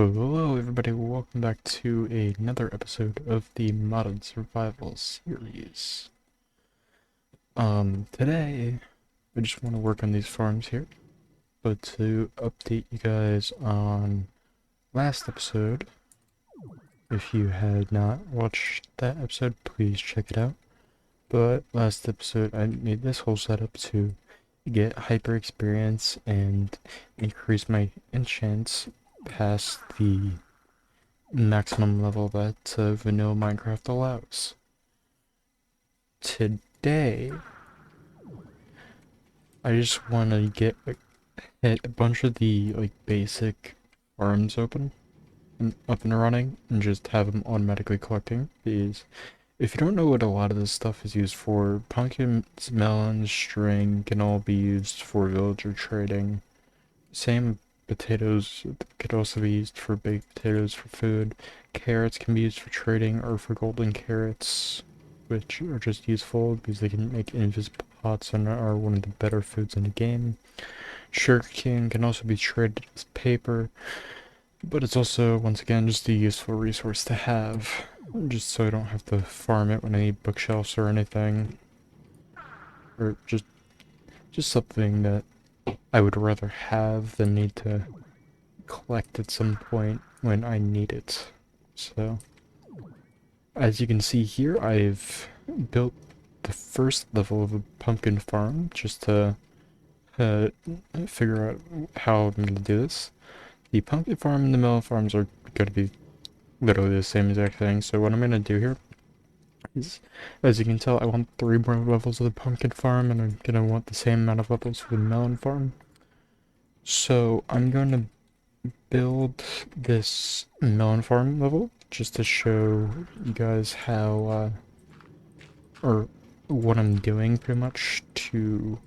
Hello everybody, welcome back to another episode of the Modded Survival series. Today, I just want to work on these farms here, but to update you guys on last episode, if you had not watched that episode, please check it out. But last episode, I made this whole setup to get hyper experience and increase my enchants past the maximum level that vanilla Minecraft allows. Today, I just want to hit a bunch of the basic farms open and up and running, and just have them automatically collecting. Because if you don't know what a lot of this stuff is used for, pumpkins, melons, string can all be used for villager trading. Same potatoes could also be used for baked potatoes for food. Carrots can be used for trading or for golden carrots, which are just useful because they can make invisible pots and are one of the better foods in the game. Sugarcane can also be traded as paper, but it's also, once again, just a useful resource to have, just so I don't have to farm it when I need bookshelves or anything, or just something that I would rather have than need to collect at some point when I need it. So, as you can see here, I've built the first level of a pumpkin farm just to uh, figure out how I'm going to do this. The pumpkin farm and the melon farms are going to be literally the same exact thing. So what I'm going to do here is, as you can tell, I want 3 more levels of the pumpkin farm, and I'm going to want the same amount of levels for the melon farm. So I'm going to build this melon farm level just to show you guys how, or what I'm doing pretty much to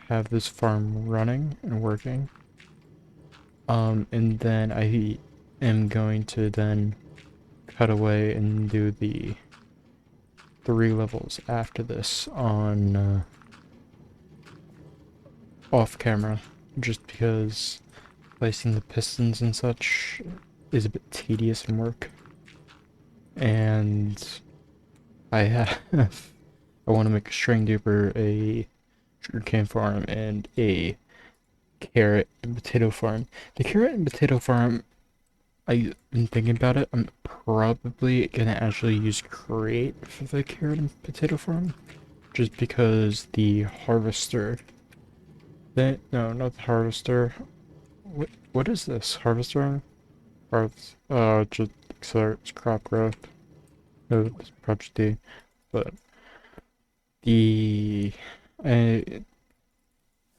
have this farm running and working. And then I am going to then cut away and do the 3 levels after this on off camera, just because placing the pistons and such is a bit tedious in work. And I have I want to make a string duper, a sugarcane farm, and a carrot and potato farm. The carrot and potato farm, I've been thinking about it. I'm probably gonna actually use create for the carrot and potato farm, just because the harvester. No, not the harvester. What is this harvester? Harvest. Just accelerates crop growth. No, it's Project D, but the uh,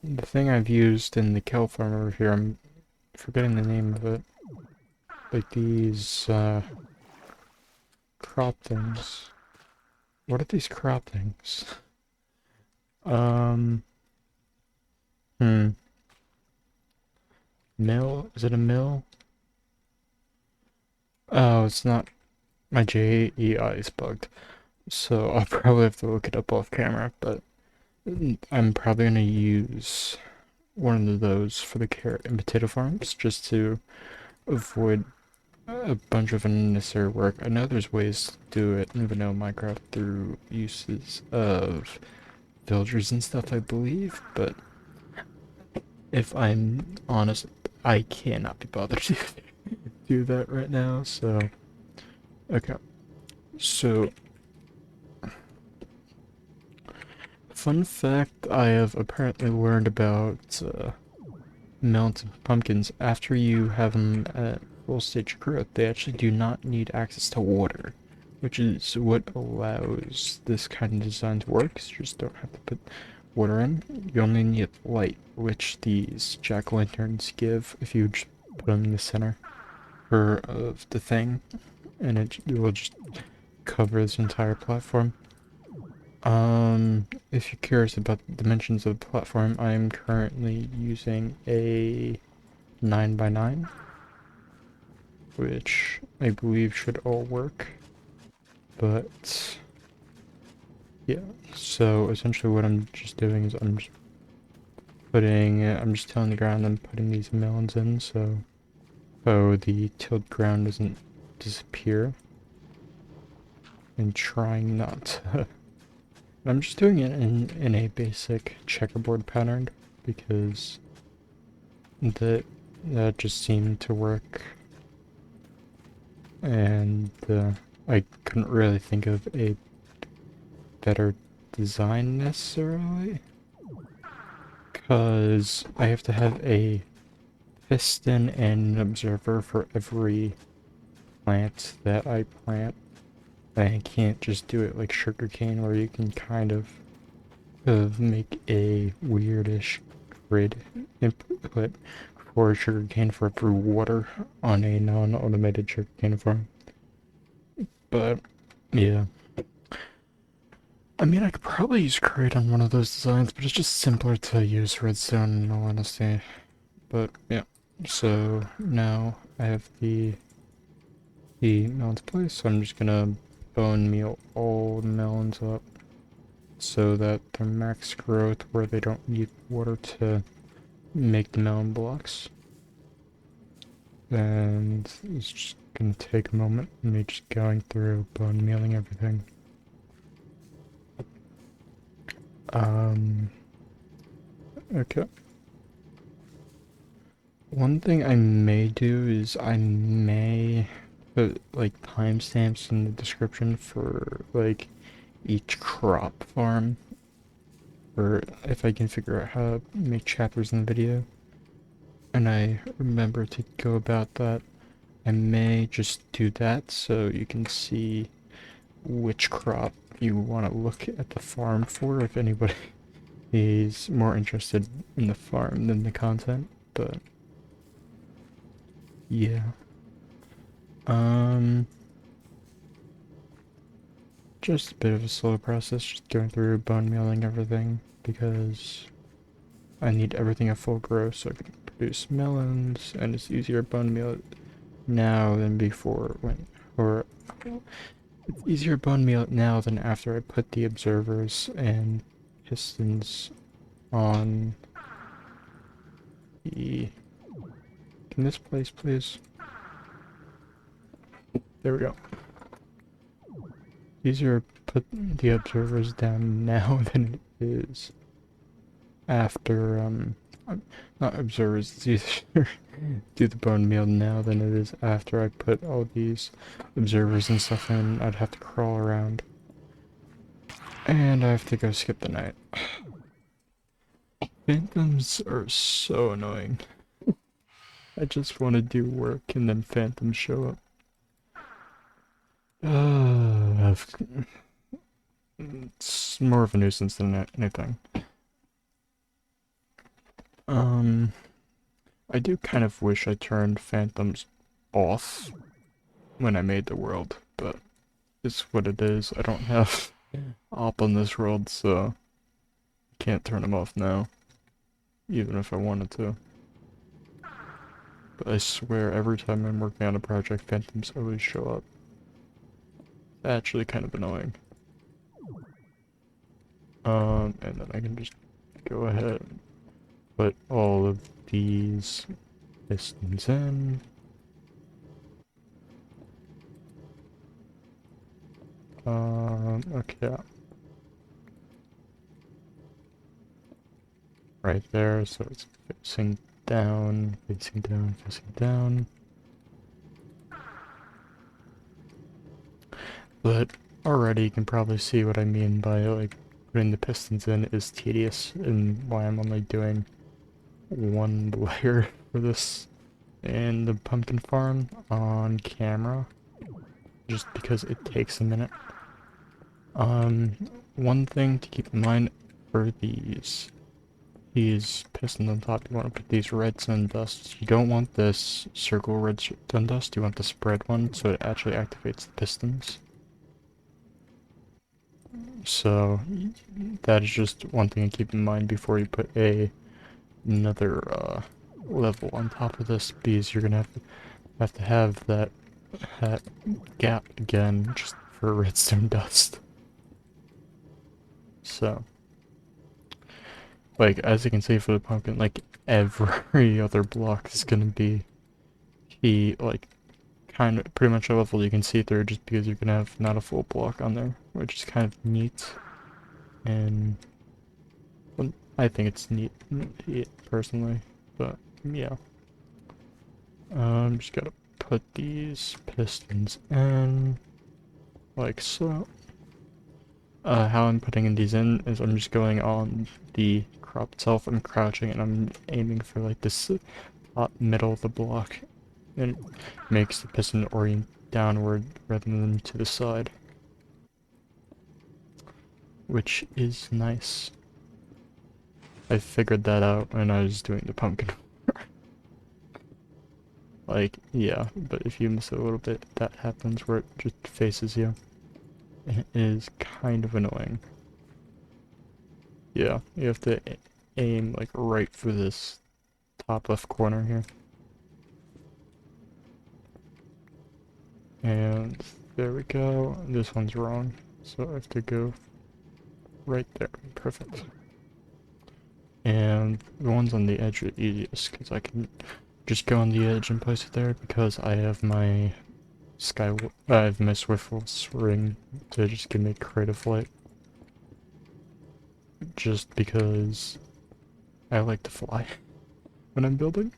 the thing I've used in the cow farm over here, I'm forgetting the name of it. Like these crop things. What are these crop things? Um, hmm. Mill? Is it a mill? Oh, it's not. My JEI is bugged. So I'll probably have to look it up off camera, but I'm probably gonna use one of those for the carrot and potato farms just to avoid a bunch of unnecessary work. I know there's ways to do it in vanilla Minecraft through uses of villagers and stuff, I believe, but if I'm honest, I cannot be bothered to do that right now, so okay. So, fun fact I have apparently learned about melons and pumpkins: after you have them at full stage growth, they actually do not need access to water, which is what allows this kind of design to work. So you just don't have to put water in. You only need light, which these jack-o'-lanterns give if you just put them in the center of the thing, and it will just cover this entire platform. If you're curious about the dimensions of the platform, I'm currently using a 9x9, which I believe should all work. But yeah, so essentially what I'm just doing is I'm just tilling the ground and putting these melons in, so so the tilled ground doesn't disappear, and trying not to. I'm just doing it in a basic checkerboard pattern because that just seemed to work, and I couldn't really think of a better design necessarily, because I have to have a piston and an observer for every plant that I plant. I can't just do it like sugarcane where you can kind of make a weirdish grid input for sugarcane for every water on a non-automated sugarcane farm. But yeah, I mean I could probably use crate on one of those designs, but it's just simpler to use redstone in all honesty. But yeah, so now I have the melons placed, so I'm just gonna bone meal all the melons up so that they're max growth where they don't need water to make the melon blocks. And it's just gonna take a moment, me just going through bone mealing everything. Um, okay. One thing I may do is I may put like timestamps in the description for like each crop farm, or if I can figure out how to make chapters in the video, and I remember to go about that, I may just do that so you can see which crop you want to look at the farm for if anybody is more interested in the farm than the content. But yeah. Um just a bit of a slow process, just going through bone mealing everything because I need everything at full growth so I can produce melons, and it's easier bone meal now than before when or it's easier bone meal now than after I put the observers and pistons on the... Can this place please? There we go. Easier put the observers down now than it is after, not observers, it's easier do the bone meal now than it is after I put all these observers and stuff in. I'd have to crawl around. And I have to go skip the night. Phantoms are so annoying. I just want to do work and then phantoms show up. It's more of a nuisance than anything. Um, I do kind of wish I turned phantoms off when I made the world, but it's what it is. I don't have op on this world, so I can't turn them off now, even if I wanted to. But I swear every time I'm working on a project, phantoms always show up. Actually kind of annoying. And then I can just go ahead and put all of these pistons in. Okay. Right there, so it's facing down, facing down, facing down. But already you can probably see what I mean by like putting the pistons in is tedious and why I'm only doing one layer for this in the pumpkin farm on camera, just because it takes a minute. One thing to keep in mind for these pistons on top, you want to put these redstone dusts. You don't want this circle redstone dust, you want the spread one so it actually activates the pistons. So that is just one thing to keep in mind before you put another level on top of this, because you're gonna have to have that gap again just for redstone dust. So, like, as you can see for the pumpkin, like, every other block is gonna be be like kind of pretty much a level you can see through just because you're gonna have not a full block on there, which is kind of neat. And well, I think it's neat personally, but yeah. Just gotta put these pistons in like so. How I'm putting these in is I'm just going on the crop itself. I'm crouching and I'm aiming for like this top middle of the block, and it makes the piston orient downward rather than to the side, which is nice. I figured that out when I was doing the pumpkin. Like, yeah, but if you miss it a little bit, that happens where it just faces you. It is kind of annoying. Yeah, you have to aim like right for this top left corner here. And there we go. This one's wrong, so I have to go right there. Perfect. And the ones on the edge are easiest because I can just go on the edge and place it there because I have my I have my swivel ring to just give me creative flight. Just because I like to fly when I'm building.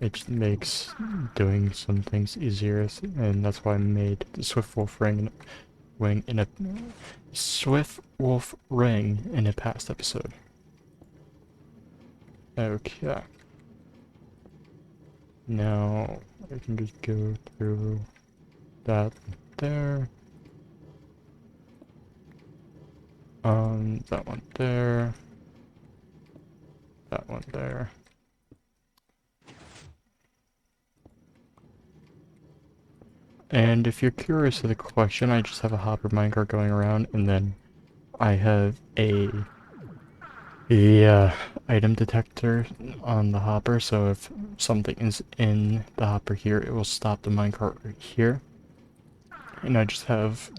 It just makes doing some things easier, and that's why I made the Swift Wolf wing in a Swift Wolf ring in a past episode. Okay. Now I can just go through that there. That one there. That one there. And if you're curious of the collection, I just have a hopper minecart going around, and then I have a item detector on the hopper, so if something is in the hopper here, it will stop the minecart right here. And I just have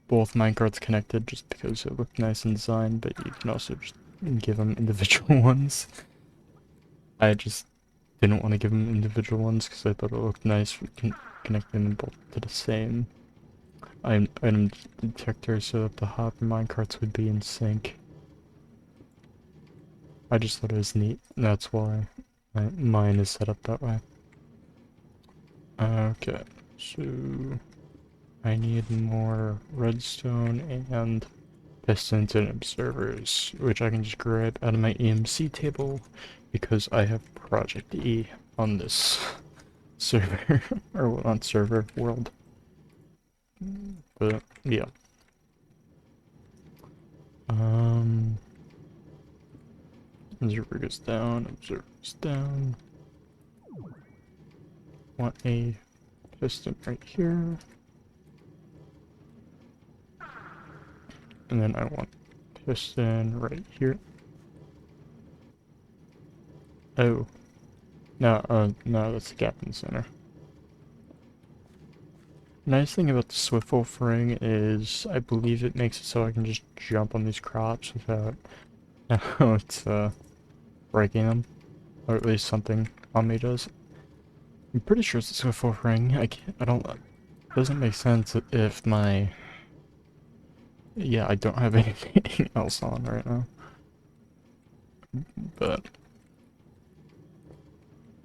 both minecarts connected just because it looked nice in design, but you can also just give them individual ones. I just didn't want to give them individual ones because I thought it looked nice connecting them both to the same item detector so that the hopper minecarts would be in sync. I just thought it was neat, and that's why mine is set up that way. Okay, so I need more redstone and pistons and observers, which I can just grab out of my EMC table because I have Project E on this server, or well, not server, world. But yeah. Observer goes down, observer goes down. Want a piston right here. And then I want piston right here. Oh. No, no, that's the gap in the center. Nice thing about the swivel ring is I believe it makes it so I can just jump on these crops without breaking them. Or at least something on me does. I'm pretty sure it's a swivel ring. I don't, it doesn't make sense if yeah, I don't have anything else on right now. But,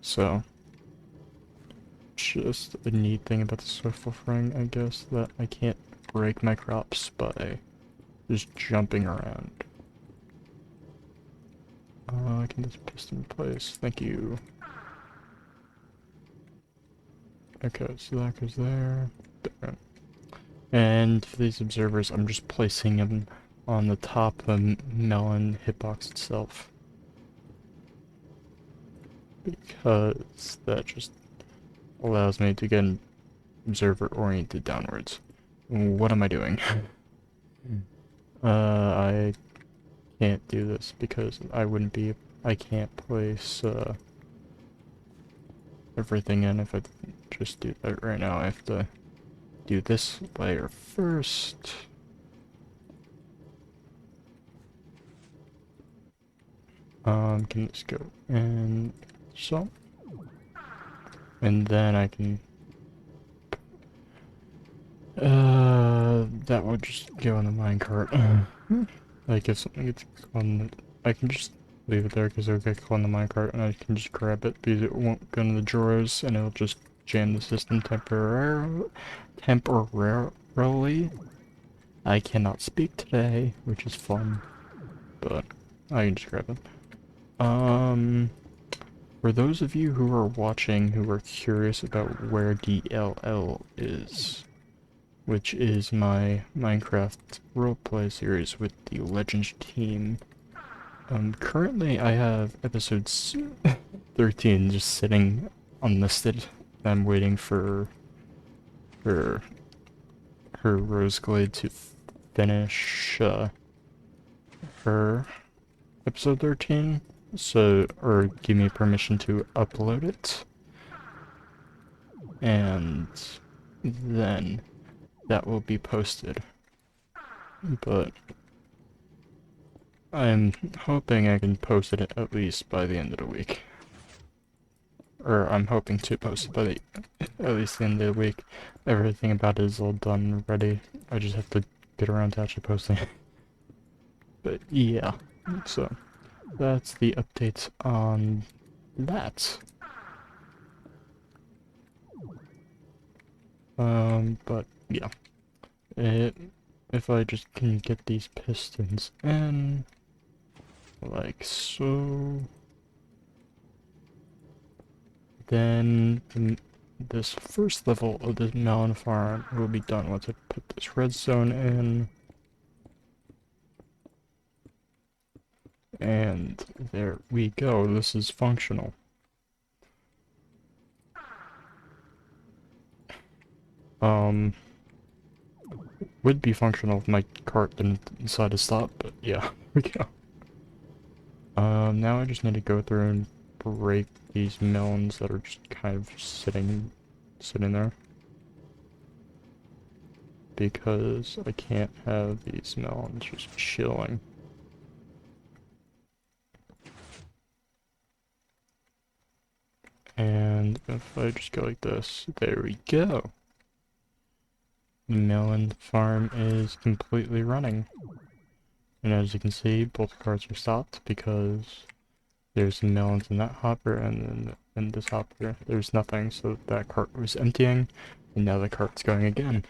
so, just a neat thing about the swivel ring, I guess, that I can't break my crops by just jumping around. I can just piston in place. Thank you. Okay, so that goes there. There. And for these observers, I'm just placing them on the top of the melon hitbox itself. Because that just allows me to get an observer oriented downwards. What am I doing? I can't do this because I can't place, everything in if I just do that right now. I have to do this layer first. Can just go and so. And then I can... that would just go on the minecart. Like if something gets on the... I can just leave it there because it'll get caught on the minecart and I can just grab it because it won't go in the drawers and it'll just jam the system temporarily. I cannot speak today, which is fun, but I can just grab it. For those of you who are watching who are curious about where DLL is, which is my Minecraft roleplay series with the Legends team, currently I have episodes 13 just sitting unlisted. I'm waiting for her Rose Glade to finish her episode 13, so, or give me permission to upload it, and then that will be posted. But I'm hoping I can post it at least by the end of the week. Or I'm hoping to post it by at least the end of the week. Everything about it is all done ready. I just have to get around to actually posting it. But yeah, so that's the updates on that. But yeah, if I just can get these pistons in, like so, then this first level of this melon farm will be done once I put this redstone in. And there we go, this is functional. Would be functional if my cart didn't decide to stop, but yeah, here we go. Now I just need to go through and break these melons that are just kind of sitting there. Because I can't have these melons just chilling. And if I just go like this, there we go. The melon farm is completely running. And as you can see, both carts are stopped because there's some melons in that hopper, and then in this hopper there's nothing, so that cart was emptying, and now the cart's going again.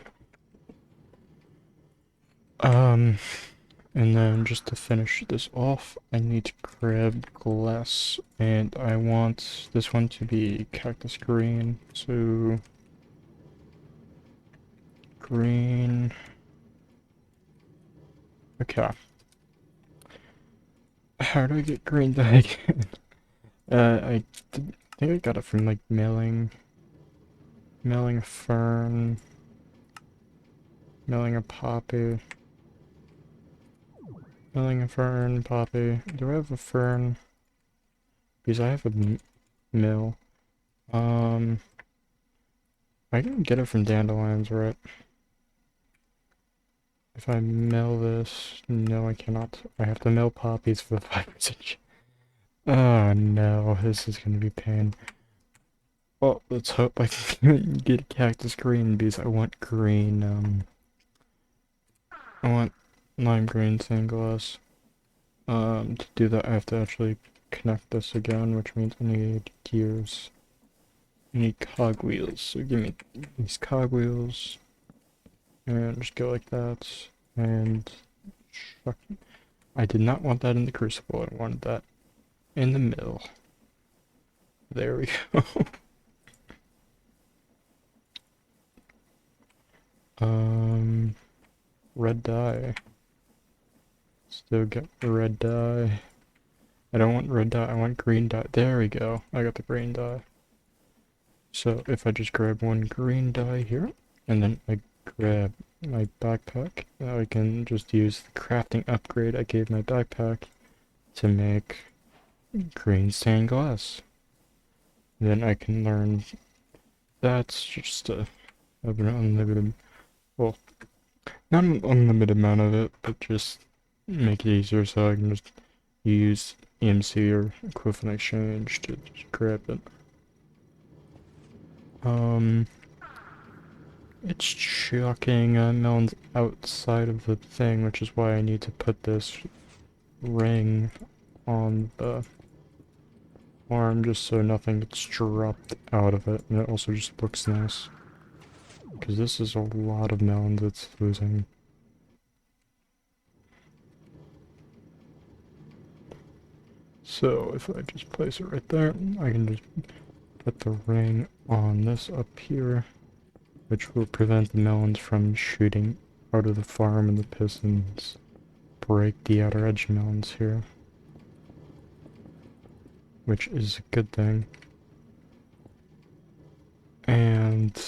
And then just to finish this off, I need to grab glass, and I want this one to be cactus green, so green. Okay. How do I get green dye again? I think I got it from like mailing a fern, mailing a poppy. Milling a fern, poppy. Do I have a fern? Because I have a mill. I can get it from dandelions, right? If I mill this, no, I cannot. I have to mill poppies for the 5%. Oh no, this is gonna be pain. Well, let's hope I can get cactus green because I want green. I want lime green stained glass. To do that, I have to actually connect this again, which means I need gears. I need cogwheels, so give me these cogwheels. And just go like that. And I did not want that in the crucible, I wanted that in the middle. There we go. Red dye. Still got the red dye. I don't want red dye, I want green dye. There we go. I got the green dye. So if I just grab one green dye here, and then I grab my backpack, now I can just use the crafting upgrade I gave my backpack to make green stained glass. Then I can learn that's just an unlimited, well, not an unlimited amount of it, but just make it easier so I can just use EMC or equivalent exchange to just grab it. It's chucking melons outside of the thing, which is why I need to put this ring on the farm just so nothing gets dropped out of it, and it also just looks nice. Because this is a lot of melons it's losing. So if I just place it right there, I can just put the ring on this up here, which will prevent the melons from shooting out of the farm and the pistons break the outer edge melons here, which is a good thing. And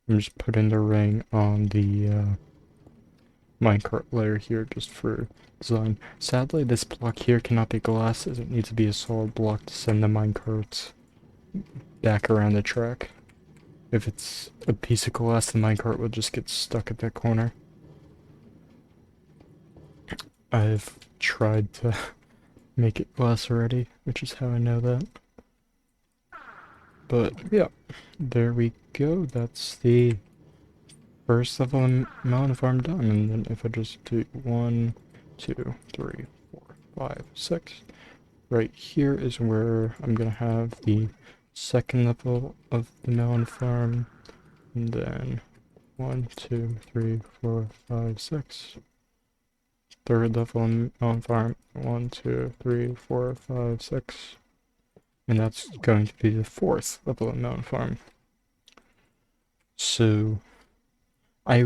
I'm just putting the ring on the minecart layer here just for design. Sadly, this block here cannot be glass as it needs to be a solid block to send the minecart back around the track. If it's a piece of glass, the minecart will just get stuck at that corner. I've tried to make it glass already, which is how I know that. But yeah, there we go. That's the first level mountain farm done. And then if I just do 1, 2, 3, 4, 5, 6, right here is where I'm gonna have the second level of the melon farm. And then 1, 2, 3, 4, 5, 6. Third level melon farm. 1, 2, 3, 4, 5, 6. And that's going to be the fourth level of melon farm. So I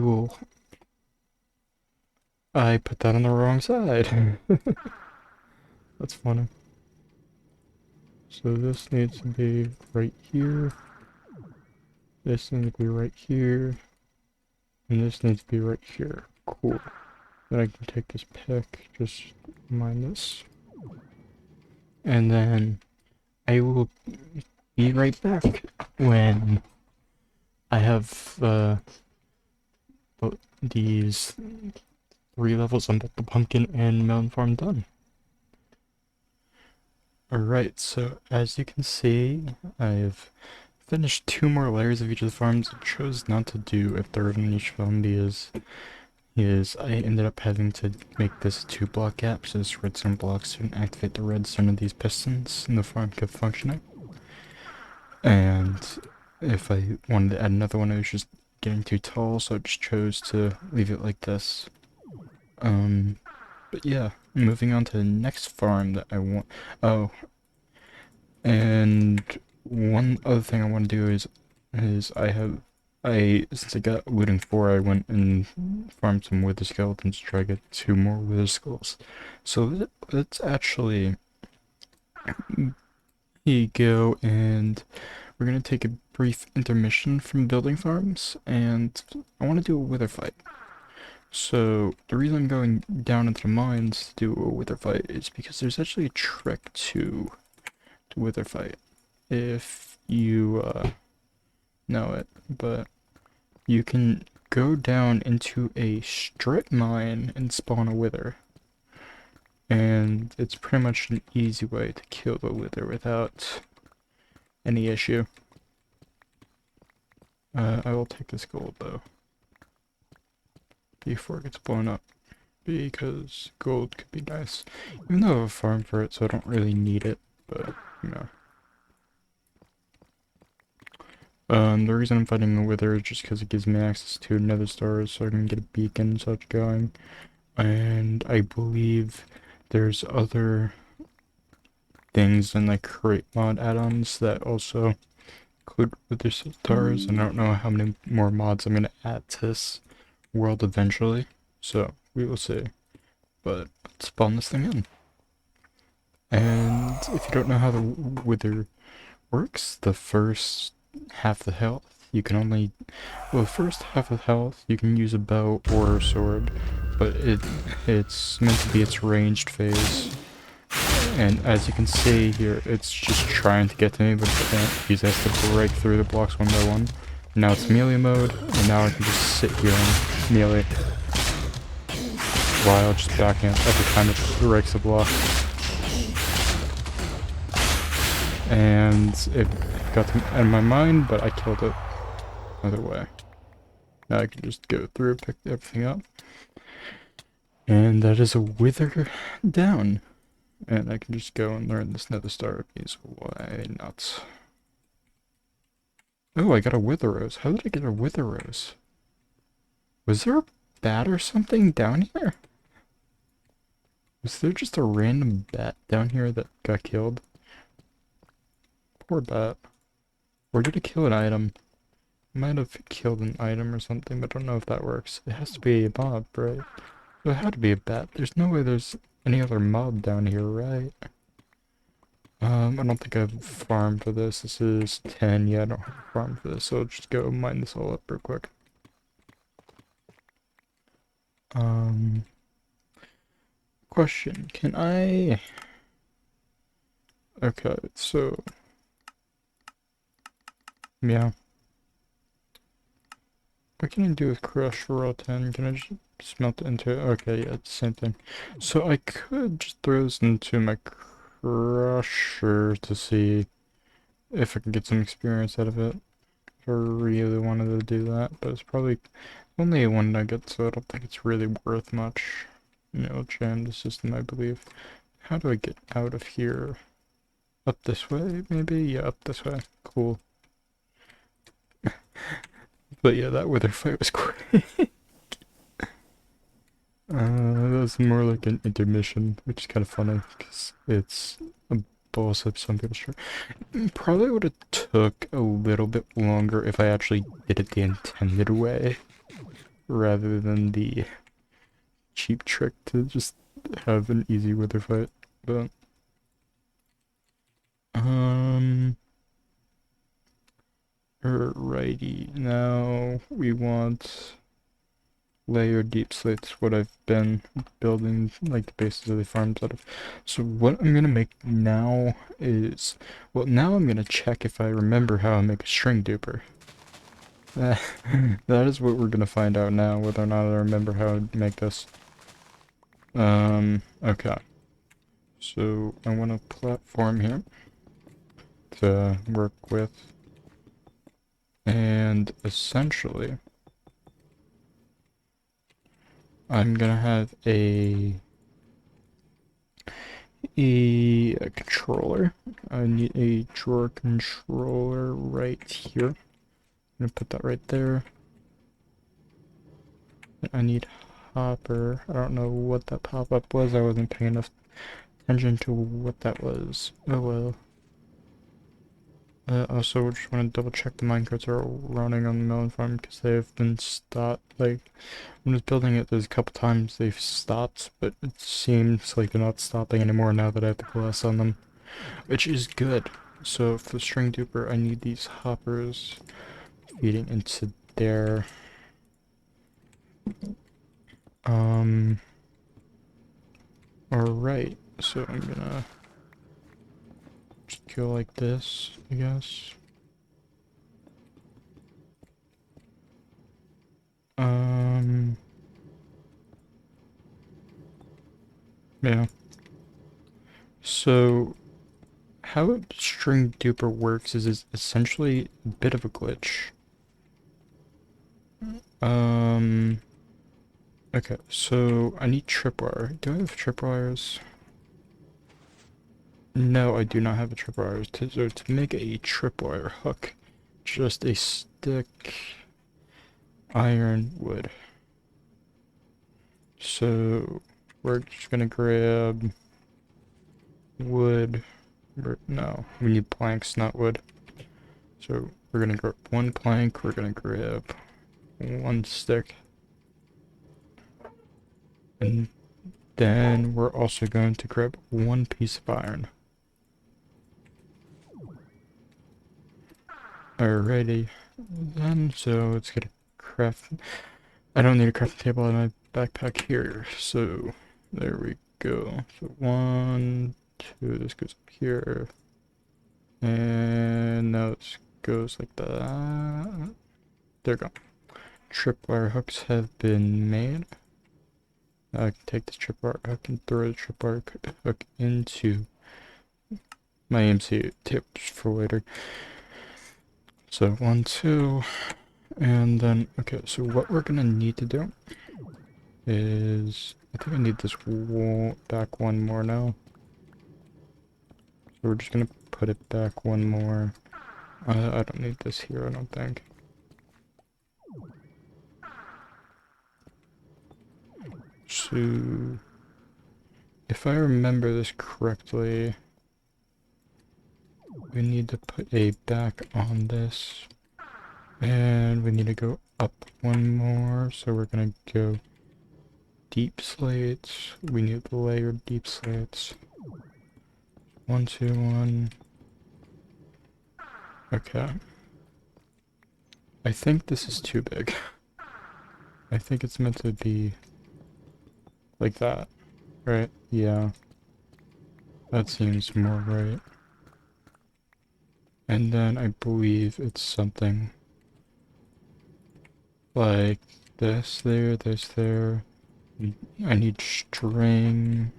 put that on the wrong side. That's funny. So this needs to be right here. This needs to be right here. And this needs to be right here. Cool. Then I can take this pick, just mine this. And then I will be right back when I have these 3 levels on both the pumpkin and melon farm done. Alright, so as you can see, I've finished 2 more layers of each of the farms. I chose not to do a third in each farm because I ended up having to make this 2-block gap, so this redstone blocks didn't activate the redstone of these pistons, and the farm kept functioning. And if I wanted to add another one, it was just getting too tall, so I just chose to leave it like this. But yeah, moving on to the next farm that I want. Oh, and one other thing I want to do is since I got looting 4, I went and farmed some wither skeletons to try to get 2 more wither skulls. So let's actually go, and we're gonna take a brief intermission from building farms, and I want to do a wither fight. So the reason I'm going down into the mines to do a wither fight is because there's actually a trick to wither fight, if you know it, but you can go down into a strip mine and spawn a wither. And it's pretty much an easy way to kill the wither without any issue. I will take this gold though, before it gets blown up, because gold could be nice. Even though I have a farm for it, so I don't really need it, but, you know. The reason I'm fighting the wither is just because it gives me access to nether stars, so I can get a beacon and such going. And I believe there's other things in like crate mod add-ons that also include wither stars, and I don't know how many more mods I'm gonna add to this world eventually, so we will see. But let's spawn this thing in. And if you don't know how the wither works, the first half the health you can only, well, the first half of health you can use a bow or a sword, but it's meant to be its ranged phase. And as you can see here, it's just trying to get to me, but it can't. It has to break through the blocks one by one. Now it's melee mode, and now I can just sit here and melee while just backing up every time it breaks a block. and it got in my mind, but I killed it either way. Now I can just go through, pick everything up, and that is a wither down. And I can just go and learn this nether star piece. Why not? Oh, I got a wither rose. How did I get a wither rose? Was there a bat or something down here? Was there just a random bat down here that got killed? Poor bat. Or did it kill an item? Might have killed an item or something, but I don't know if that works. It has to be a mob, right? So it had to be a bat. There's no way there's any other mob down here, right? I don't think I've farmed for this. This is 10. Yeah, I don't have a farm for this, so I'll just go mine this all up real quick. Question. Can I... Okay, so... Yeah. What can I do with crush for raw 10? Can I just smelt it into it? Okay, yeah, it's the same thing. So I could just throw this into my crusher to see if I can get some experience out of it. If I really wanted to do that, but it's probably only one nugget, so I don't think it's really worth much. It'll jam the system, I believe. How do I get out of here? Up this way, maybe? Yeah, up this way. Cool. But yeah, that wither fight was quick. That was more like an intermission, which is kind of funny, because it's a boss up some people's try. Probably would have took a little bit longer if I actually did it the intended way, rather than the cheap trick to just have an easy wither fight, but... Alrighty, now we want layer deep slates, what I've been building like the bases of the farms out of. So what I'm gonna make now is, well, now I'm gonna check if I remember how to make a string duper. That is what we're gonna find out now, whether or not I remember how to make this. Okay. So I want a platform here to work with. And essentially, I'm gonna have a controller. I need a drawer controller right here. I'm gonna put that right there. I need hopper. I don't know what that pop-up was. I wasn't paying enough attention to what that was. Oh well. Also, just want to double check the minecarts are running on the melon farm because they have been stopped. Like, when I was building it, there's a couple times they've stopped, but it seems like they're not stopping anymore now that I have the glass on them, which is good. So for the string duper, I need these hoppers feeding into there. Alright, so I'm gonna just go like this, I guess. Yeah. So, how string duper works is essentially a bit of a glitch. Okay, so I need tripwire. Do I have tripwires? No, I do not have a tripwire. So to make a tripwire hook, just a stick, iron, wood. So we're just gonna grab wood. No, we need planks, not wood. So we're gonna grab one plank, we're gonna grab one stick. And then we're also going to grab one piece of iron. Alrighty, then, so let's get a craft. I don't need a crafting table in my backpack here, so there we go. So 1, 2, this goes up here. And now this goes like that. There we go. Tripwire hooks have been made. I can take this tripwire hook and throw the tripwire hook into my AMC tips for later. So 1, 2, and then, okay, so what we're gonna need to do is, I think I need this wall back one more now. So we're just gonna put it back one more. I don't need this here, I don't think. So, if I remember this correctly, we need to put a back on this. And we need to go up one more, so we're gonna go deep slates. We need the layered deep slates. 1, 2, 1. Okay. I think this is too big. I think it's meant to be like that, right? Yeah, that seems more right. And then I believe it's something like this there, this there. I need string.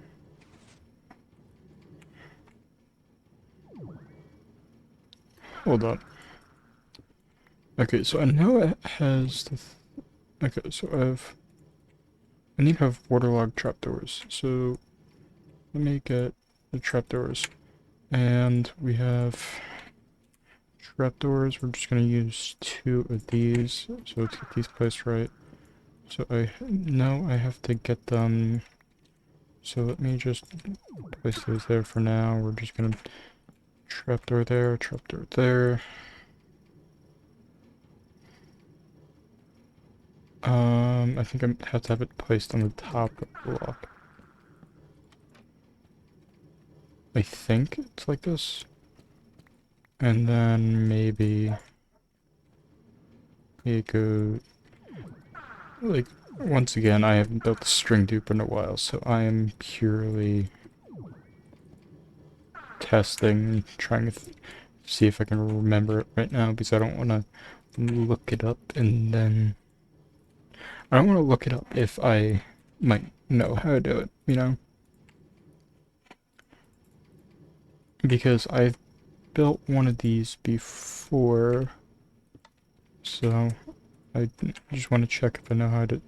Hold on. Okay, so I know it has the... Okay, so I need to have waterlogged trapdoors. So let me get the trapdoors. And we have trapdoors. We're just gonna use 2 of these. So let's get these placed right. So I know I have to get them. So let me just place those there for now. We're just gonna trapdoor there, trapdoor there. I think I have to have it placed on the top of the block. I think it's like this. And then maybe it go like, once again, I haven't built the string dupe in a while, so I am purely testing, trying to see if I can remember it right now, because I don't want to look it up and then... I don't want to look it up if I might know how to do it, you know? Because I've built one of these before, so I just want to check if I know how to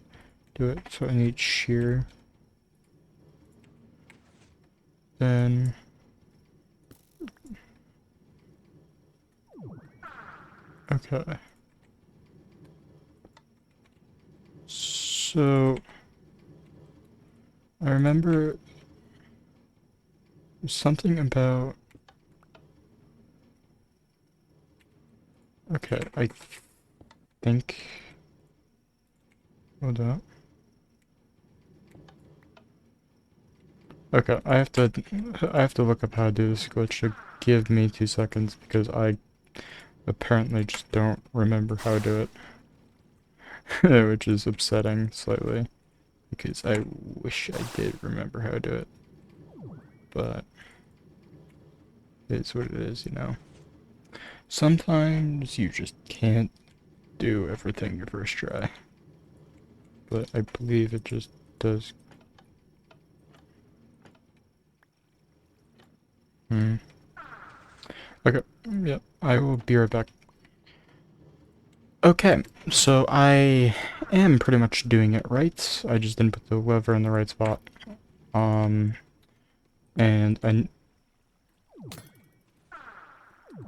do it. So I need shear. Then... Okay. So... I remember something about... Okay, I think... Hold up. Okay, I have to look up how to do this glitch, so give me 2 seconds, because I apparently just don't remember how to do it. Which is upsetting slightly, because I wish I did remember how to do it. But it's what it is, you know. Sometimes you just can't do everything your first try. But I believe it just does. Okay, yeah, I will be right back. Okay, so I am pretty much doing it right. I just didn't put the lever in the right spot. And I...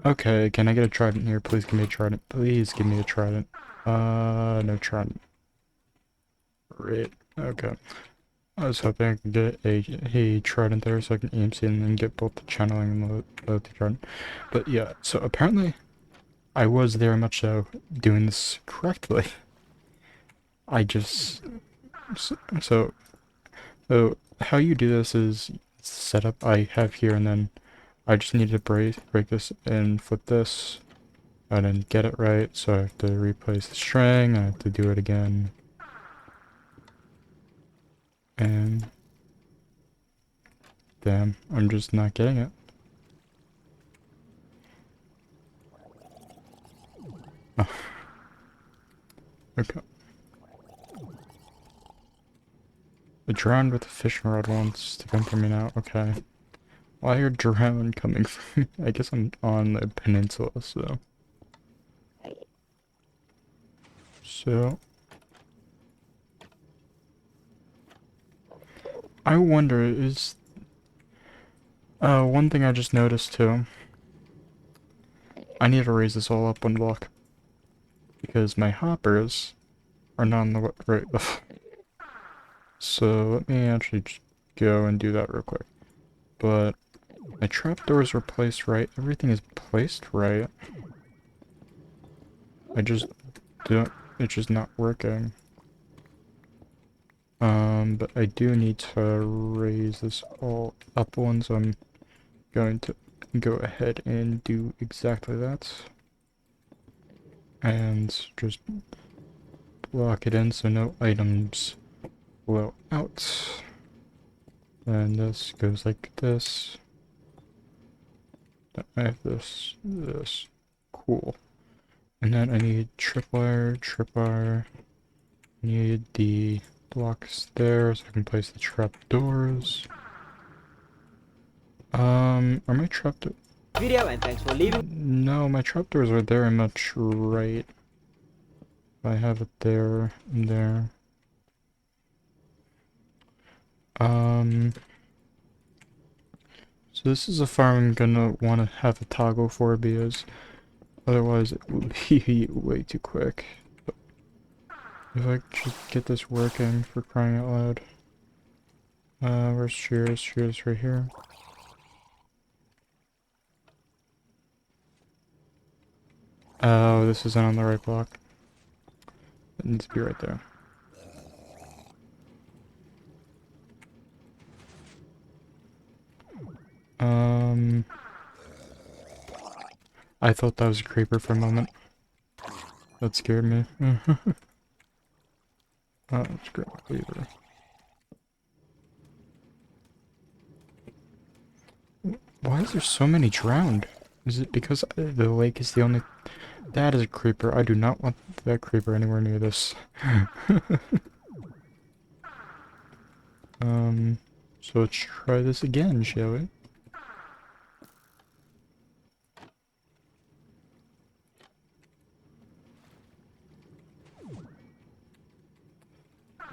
Okay, can I get a trident here? Please give me a trident. Please give me a trident. No trident. Right, okay. I was hoping I could get a trident there so I can AMC and then get both the channeling and the trident. But yeah, so apparently I was very much so doing this correctly. I just... So, so how you do this is setup I have here, and then I just need to break this and flip this. I didn't get it right, so I have to replace the string, I have to do it again. And... damn, I'm just not getting it. Oh. Okay. I drowned with a fishing rod once to come for me now. Okay. Well, I heard drone coming from. I guess I'm on the peninsula, so. So. I wonder, is. One thing I just noticed too. I need to raise this all up one block. Because my hoppers are not on the right level. So let me actually just go and do that real quick. But my trapdoors were placed right. Everything is placed right. I just don't. It's just not working. But I do need to raise this all up one, so I'm going to go ahead and do exactly that. And just block it in so no items blow out. And this goes like this. I have this. Cool. And then I need tripwire. Need the blocks there so I can place the trapdoors. Are my trapdoors? Video and thanks for leaving. No, my trapdoors are very much right. I have it there and there. So this is a farm I'm gonna want to have a toggle for because otherwise it will be way too quick. But if I could get this working for crying out loud. Where's shears? Shears right here. Oh, this isn't on the right block. It needs to be right there. I thought that was a creeper for a moment. That scared me. Oh, it's great cleaver. Why is there so many drowned? Is it because the lake is the only... That is a creeper. I do not want that creeper anywhere near this. So let's try this again, shall we?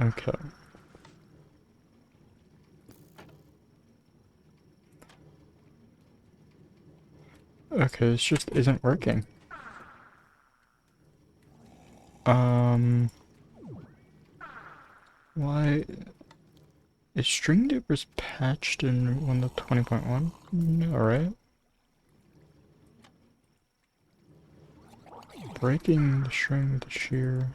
Okay. Okay, this just isn't working. Why... Is String Dupers patched in 1.20.1? No, right? Breaking the string with the shear.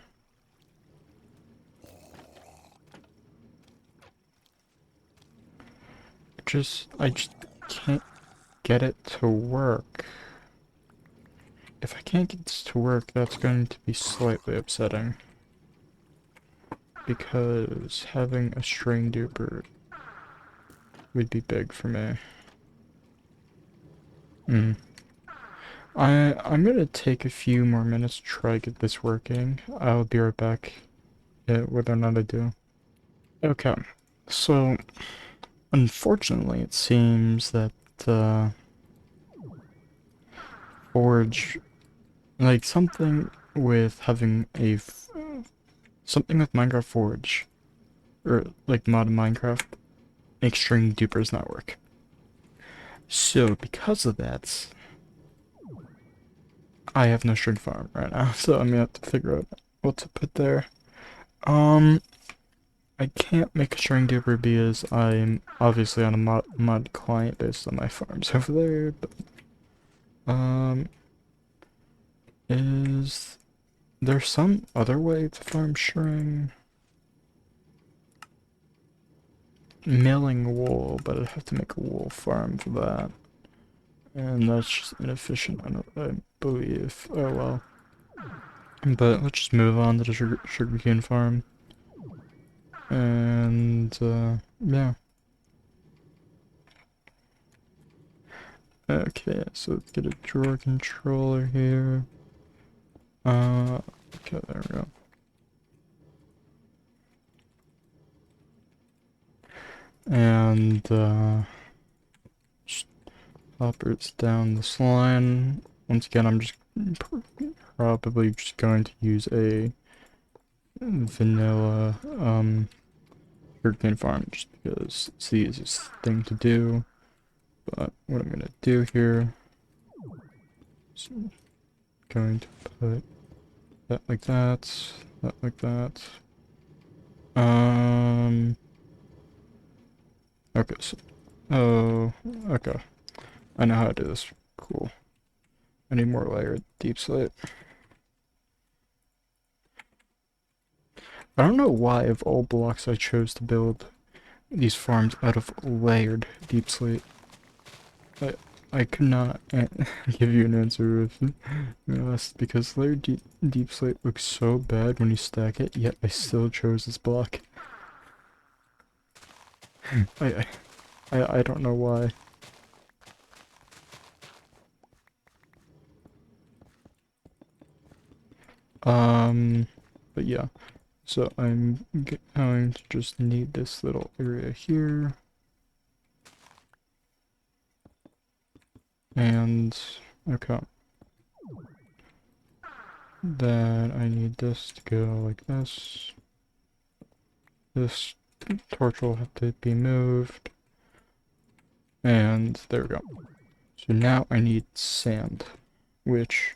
I just can't get it to work. If I can't get this to work, that's going to be slightly upsetting. Because having a string duper would be big for me. I'm gonna take a few more minutes to try to get this working. I'll be right back, whether or not I do. Okay, so unfortunately it seems that Forge, like something with having something with Minecraft Forge, or like mod Minecraft, makes string dupers not work. So because of that, I have no string farm right now, so I'm gonna have to figure out what to put there. I can't make a string duper because I'm obviously on a mod client based on my farms over there, but, is there some other way to farm string? Milling wool, but I'd have to make a wool farm for that. And that's just inefficient, I believe. Oh well. But let's just move on to the sugarcane farm. And, yeah. Okay, so let's get a drawer controller here. Okay, there we go. And, just hoppers down this line. Once again, I'm just probably just going to use a vanilla sugarcane farm just because it's the easiest thing to do. But what I'm gonna do here is going to put that like that, that like that. Okay, so, oh, okay. I know how to do this. Cool. I need more layered deep slate. I don't know why of all blocks I chose to build these farms out of layered deep slate. I could not give you an answer if you asked because layered deep slate looks so bad when you stack it, yet I still chose this block. I I don't know why. Um, but yeah. So I'm going to just need this little area here. And, okay. Then I need this to go like this. This torch will have to be moved. And there we go. So now I need sand. Which,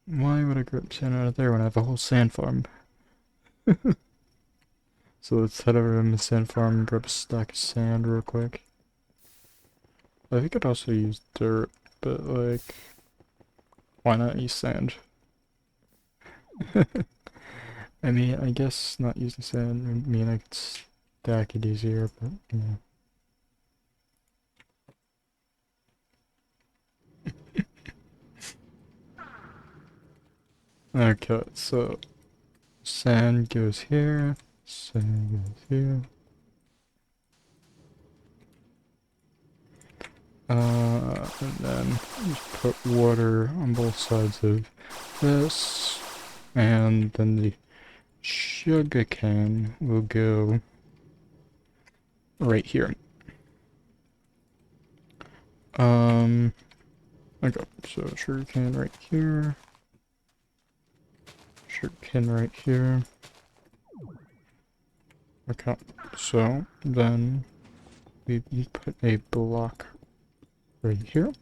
why would I grab sand out of there when I have a whole sand farm? So let's head over to the sand farm and grab a stack of sand real quick. I think I'd also use dirt, but like, why not use sand? I mean, I guess not using sand would mean I could stack it easier, but yeah. Okay, so sand goes here, sand goes here. And then just put water on both sides of this, and then the sugarcane will go right here. Okay, so sugarcane right here, sugarcane right here. Okay, so then we put a block right here.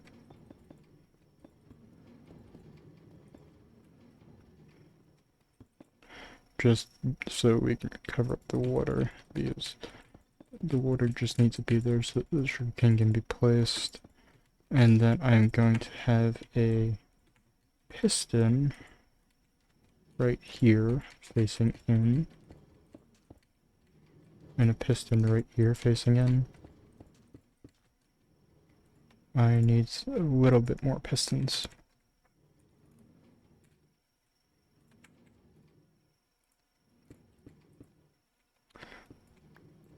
Just so we can cover up the water, because the water just needs to be there so that the sugarcane can be placed. And then I'm going to have a piston right here facing in, and a piston right here facing in. I need a little bit more pistons.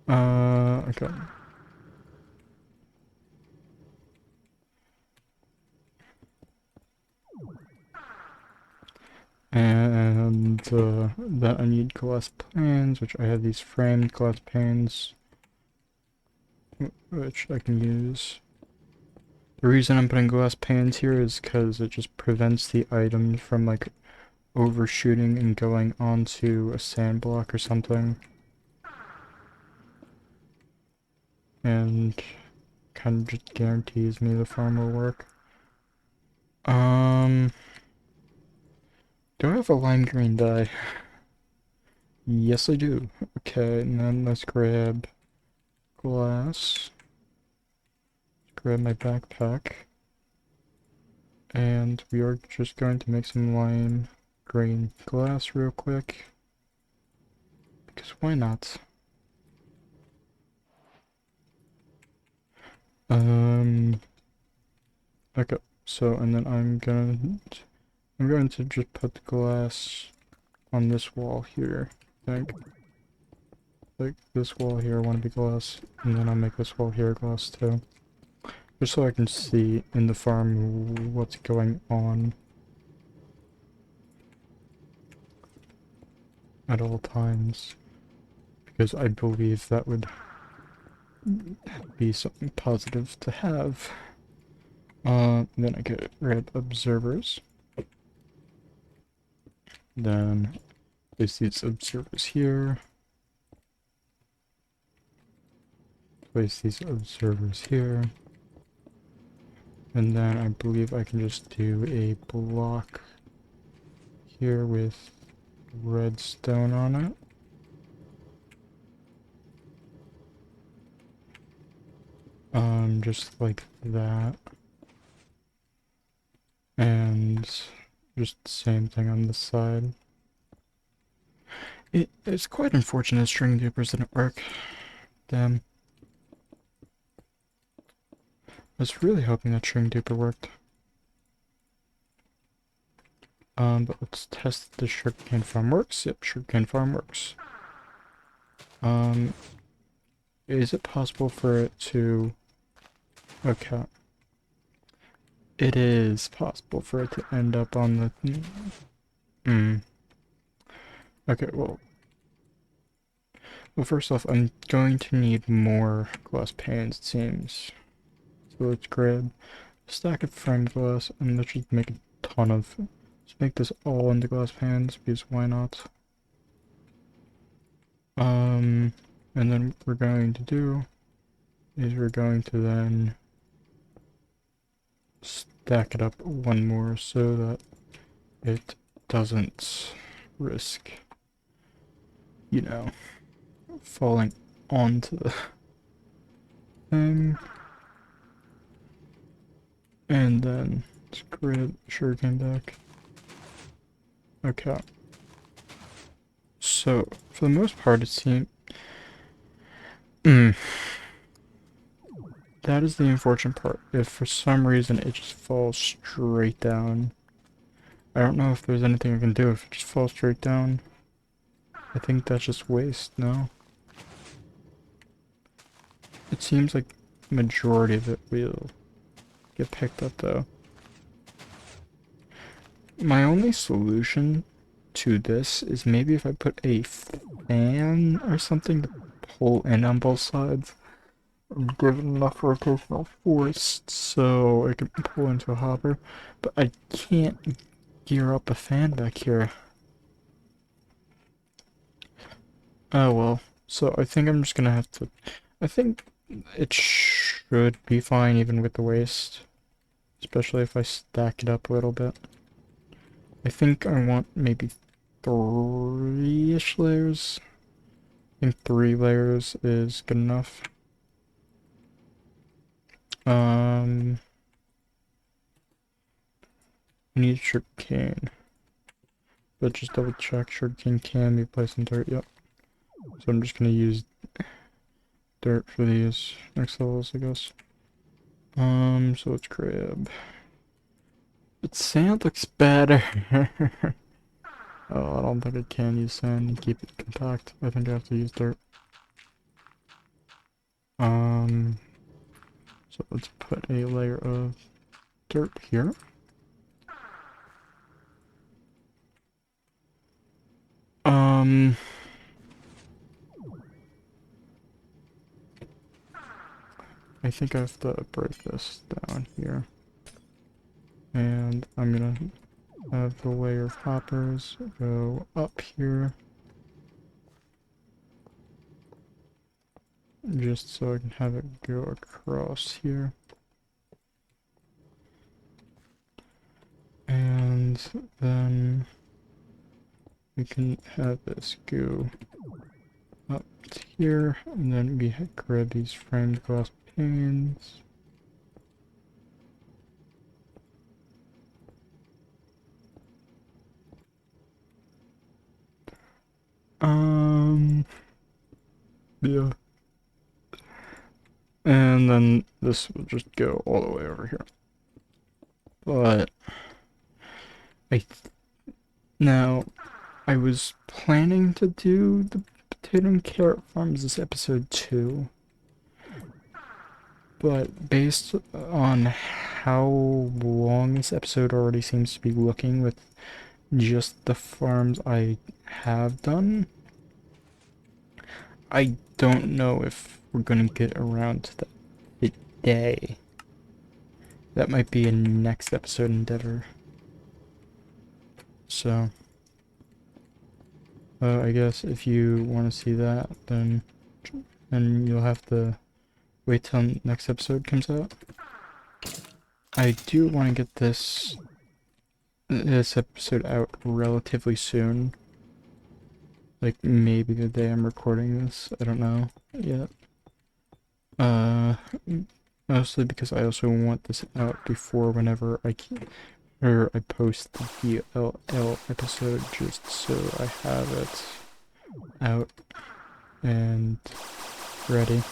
Okay. And then I need glass panes, which I have these framed glass panes, which I can use. The reason I'm putting glass panes here is because it just prevents the items from like overshooting and going onto a sand block or something. And kind of just guarantees me the farm will work. Do I have a lime green dye? Yes, I do. Okay, and then let's grab glass. Grab my backpack. And we are just going to make some lime green glass real quick. Because why not? Okay, so and then I'm going to just put the glass on this wall here. I think. Like this wall here I want to be glass, and then I'll make this wall here glass too. Just so I can see in the farm what's going on at all times. Because I believe that would be something positive to have. Then I get rid of observers. Then place these observers here. Place these observers here. And then I believe I can just do a block here with redstone on it. Just like that. And just the same thing on this side. It's quite unfortunate string dupers didn't work. Damn. I was really hoping that string duper worked. But let's test if the sugarcane farm works. Yep, sugarcane farm works. Is it possible for it to... Okay. It is possible for it to end up on the... Hmm. Okay, well... Well, first off, I'm going to need more glass panes, it seems. So let's grab a stack of framed glass, and let's just make a ton of... Let's make this all into glass pans, because why not? And then what we're going to do is we're going to then stack it up one more so that it doesn't risk, you know, falling onto the thing. And then let's grab sugarcane back. Okay. So, for the most part, it seems... That is the unfortunate part. If for some reason it just falls straight down. I don't know if there's anything I can do if it just falls straight down. I think that's just waste, no? It seems like majority of it will get picked up though. My only solution to this is maybe if I put a fan or something to pull in on both sides. And give it enough rotational force so I can pull into a hopper. But I can't gear up a fan back here. Oh well. So I think I'm just gonna have to... I think it should be fine even with the waste. Especially if I stack it up a little bit. I think I want maybe 3-ish layers. I think 3 layers is good enough. I need sugarcane. But just double check, sugarcane can be placed in dirt, yep. So I'm just gonna use dirt for these next levels, I guess. So let's grab... But sand looks better. Oh, I don't think I can use sand and keep it compact. I think I have to use dirt. So let's put a layer of dirt here. I think I have to break this down here. And I'm gonna have the layer of hoppers go up here. Just so I can have it go across here. And then we can have this go up to here, and then we grab these framed glass panes. Yeah. And then this will just go all the way over here. But now I was planning to do the potato and carrot farms this episode 2. But based on how long this episode already seems to be looking with just the farms I have done, I don't know if we're gonna get around to that today. that might be a next episode endeavor. So, I guess if you want to see that, then you'll have to wait till next episode comes out. I do want to get this episode out relatively soon. Like maybe the day I'm recording this. I don't know yet. Mostly because I also want this out before whenever I post the DLL episode, just so I have it out and ready.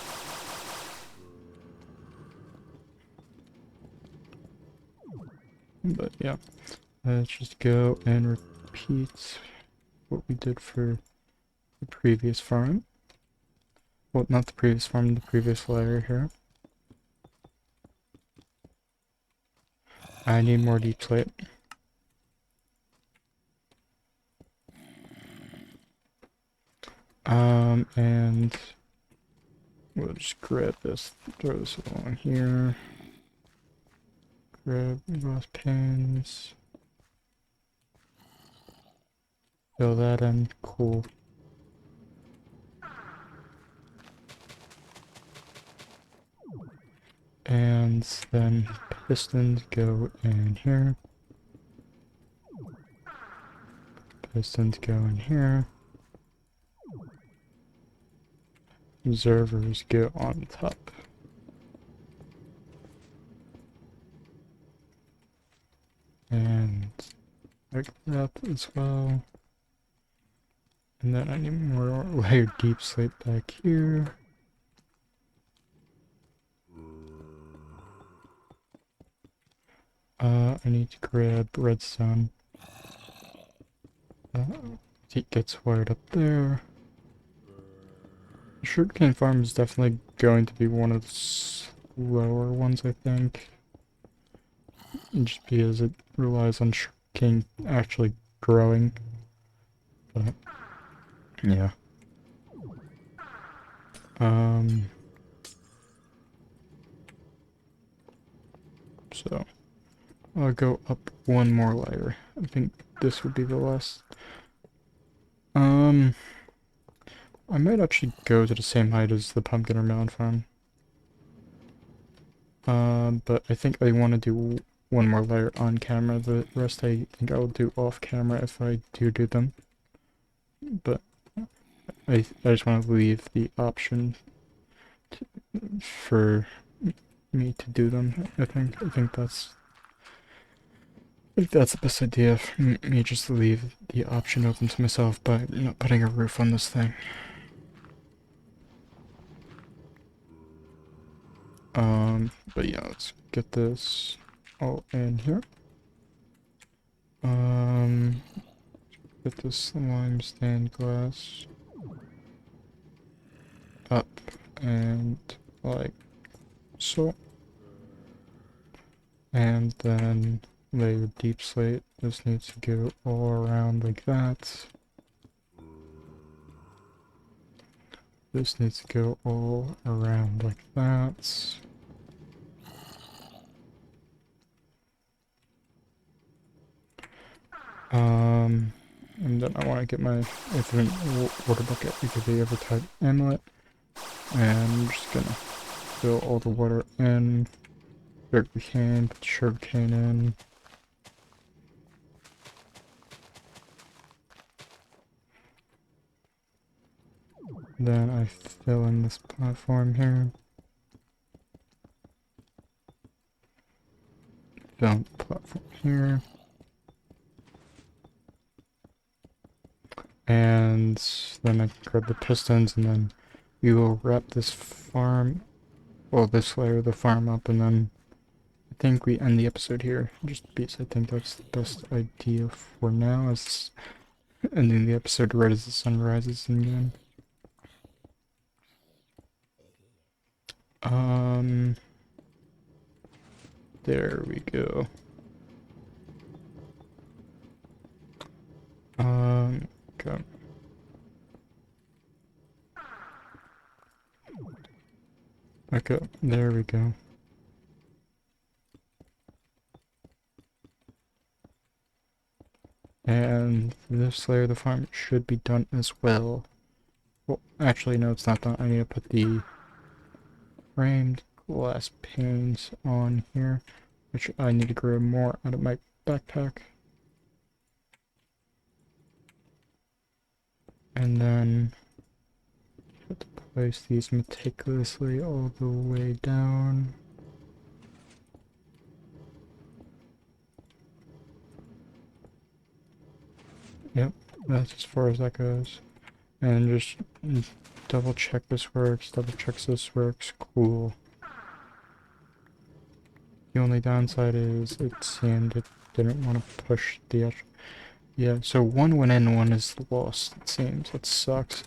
But yeah, let's just go and repeat what we did for the previous farm. Well, not the previous farm, the previous layer here. I need more deep slate. And we'll just grab this, throw this along here. Grab those pins. Fill that in. Cool. And then pistons go in here. Pistons go in here. Observers go on top. And like that as well. And then I need more layered deep slate back here. I need to grab redstone. It gets wired up there. Sugarcane farm is definitely going to be one of the slower ones, I think. Just because it relies on sugarcane actually growing. But, yeah. So, I'll go up one more layer. I think this would be the last. I might actually go to the same height as the pumpkin or melon farm. But I think I want to do one more layer on camera. The rest I think I will do off camera if I do them. But I just want to leave the option for me to do them. I think that's the best idea for me, just to leave the option open to myself by not putting a roof on this thing. But yeah, let's get this all in here. Get this lime stained glass up and like so. And then layer deep slate. This needs to go all around like that. This needs to go all around like that. And then I want to get my infinite water bucket because they ever type amulet. And I'm just gonna fill all the water in. Sugarcane, put sugarcane in. Then I fill in this platform here. Fill in the platform here. And then I grab the pistons and then we will wrap this farm, well, this layer of the farm up, and then I think we end the episode here, just because I think that's the best idea for now, is ending the episode right as the sun rises again. There we go. Okay. Okay, there we go. this layer of the farm should be done as well. Well, actually, no, it's not done. I need to put the framed glass panes on here, which I need to grow more out of my backpack. And then have to place these meticulously all the way down. Yep, that's as far as that goes. And just double check this works, double check this works, cool. The only downside is it seemed it didn't want to push the edge. Yeah, so one went in, one is lost, it seems. That sucks.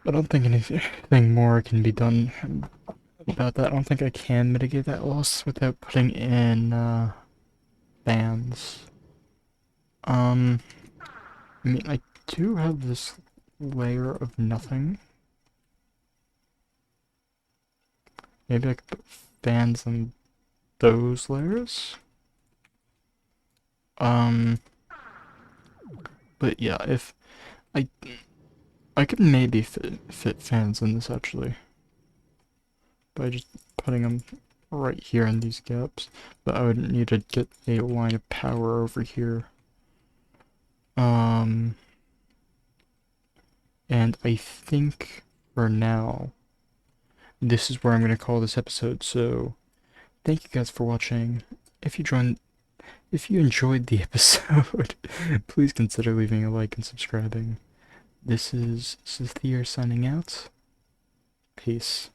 I don't think anything more can be done about that. I don't think I can mitigate that loss without putting in fans. I mean, I do have this layer of nothing. Maybe I could put fans on those layers. But yeah, if I I could maybe fit fans in this actually by just putting them right here in these gaps, but I would need to get a line of power over here. And I think for now, this is where I'm gonna call this episode. So thank you guys for watching. If you enjoyed the episode, please consider leaving a like and subscribing. This is Theo signing out. Peace.